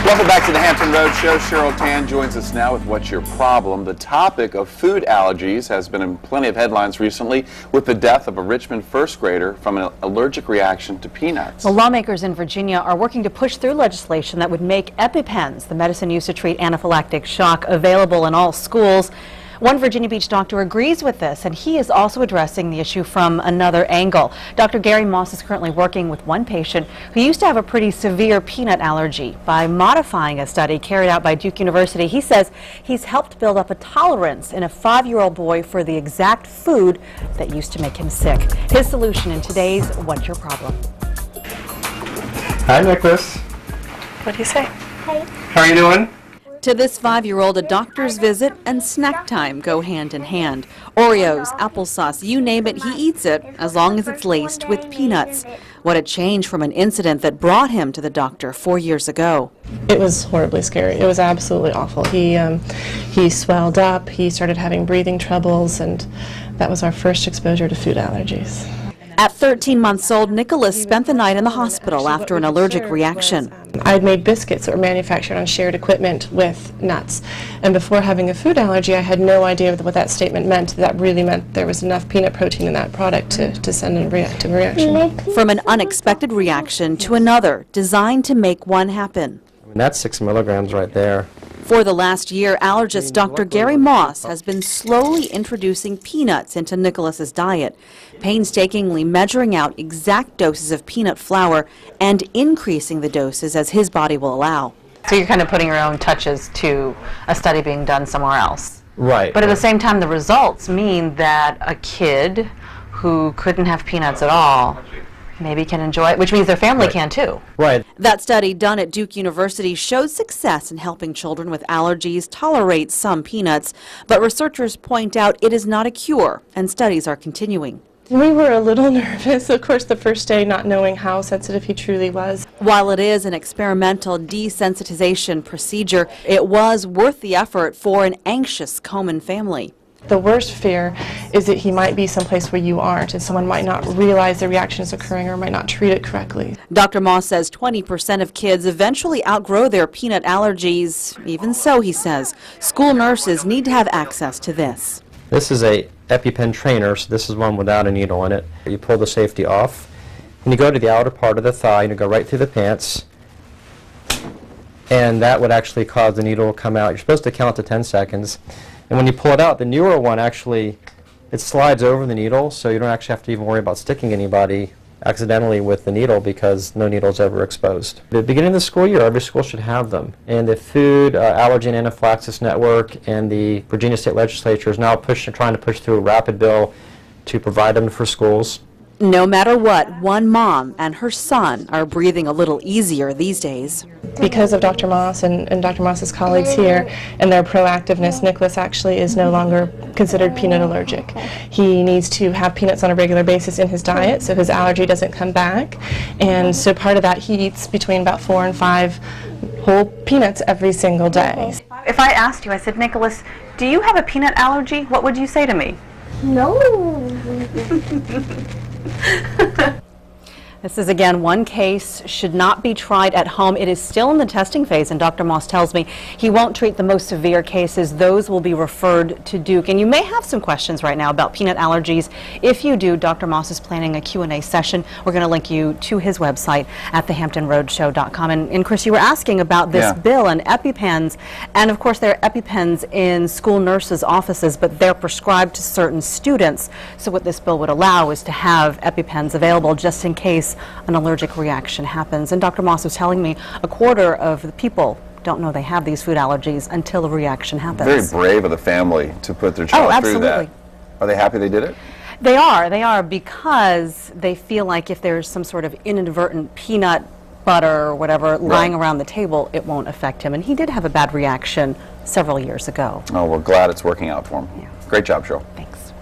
Welcome back to the Hampton Road Show. Cheryl Tan joins us now with What's Your Problem? The topic of food allergies has been in plenty of headlines recently with the death of a Richmond first grader from an allergic reaction to peanuts. Well, lawmakers in Virginia are working to push through legislation that would make EpiPens, the medicine used to treat anaphylactic shock, available in all schools. One Virginia Beach doctor agrees with this, and he is also addressing the issue from another angle. Dr. Gary Moss is currently working with one patient who used to have a pretty severe peanut allergy. By modifying a study carried out by Duke University, he says he's helped build up a tolerance in a 5-year-old boy for the exact food that used to make him sick. His solution in today's What's Your Problem? Hi, Nicholas. What do you say? Hi. How are you doing? To this 5-year-old, a doctor's visit and snack time go hand in hand. Oreos, applesauce, you name it, he eats it, as long as it's laced with peanuts. What a change from an incident that brought him to the doctor 4 years ago. It was horribly scary. It was absolutely awful. He swelled up, he started having breathing troubles, and that was our first exposure to food allergies. At 13 months old, Nicholas spent the night in the hospital after an allergic reaction. I had made biscuits that were manufactured on shared equipment with nuts. And before having a food allergy, I had no idea what that statement meant. That really meant there was enough peanut protein in that product to send a reactive reaction. From an unexpected reaction to another, designed to make one happen. That's 6 milligrams right there. For the last year, allergist Dr. Gary Moss has been slowly introducing peanuts into Nicholas's diet, painstakingly measuring out exact doses of peanut flour and increasing the doses as his body will allow. So you're kind of putting your own touches to a study being done somewhere else. Right. But at the same time, the results mean that a kid who couldn't have peanuts at all maybe can enjoy it, which means their family can too. Right. That study done at Duke University showed success in helping children with allergies tolerate some peanuts, but researchers point out it is not a cure, and studies are continuing. We were a little nervous, of course, the first day, not knowing how sensitive he truly was. While it is an experimental desensitization procedure, it was worth the effort for an anxious Komen family. The worst fear is that he might be someplace where you aren't, and someone might not realize the reaction is occurring or might not treat it correctly. Dr. Moss says 20% of kids eventually outgrow their peanut allergies. Even so, he says, school nurses need to have access to this. This is a EpiPen trainer, so this is one without a needle in it. You pull the safety off, and you go to the outer part of the thigh, and you go right through the pants, and that would actually cause the needle to come out. You're supposed to count to 10 seconds. And when you pull it out, the newer one actually, it slides over the needle, so you don't actually have to even worry about sticking anybody accidentally with the needle because no needle is ever exposed. At the beginning of the school year, every school should have them. And the Food Allergy and Anaphylaxis Network and the Virginia State Legislature is now trying to push through a rapid bill to provide them for schools. No matter what, one mom and her son are breathing a little easier these days. Because of Dr. Moss and Dr. Moss's colleagues here and their proactiveness, Nicholas actually is no longer considered peanut allergic. He needs to have peanuts on a regular basis in his diet so his allergy doesn't come back. And so part of that, he eats between about 4 and 5 whole peanuts every single day. If I asked you, I said, Nicholas, do you have a peanut allergy? What would you say to me? No. This is, again, one case, should not be tried at home. It is still in the testing phase, and Dr. Moss tells me he won't treat the most severe cases. Those will be referred to Duke. And you may have some questions right now about peanut allergies. If you do, Dr. Moss is planning a Q&A session. We're going to link you to his website at thehamptonroadshow.com. And Chris, you were asking about this bill and EpiPens. And, of course, there are EpiPens in school nurses' offices, but they're prescribed to certain students. So what this bill would allow is to have EpiPens available just in case an allergic reaction happens. And Dr. Moss was telling me a quarter of the people don't know they have these food allergies until a reaction happens. Very brave of the family to put their child through that. Are they happy they did it? They are because they feel like if there's some sort of inadvertent peanut butter or whatever lying around the table, it won't affect him. And he did have a bad reaction several years ago. Oh, we're glad it's working out for him. Yeah. Great job, Cheryl. Thanks.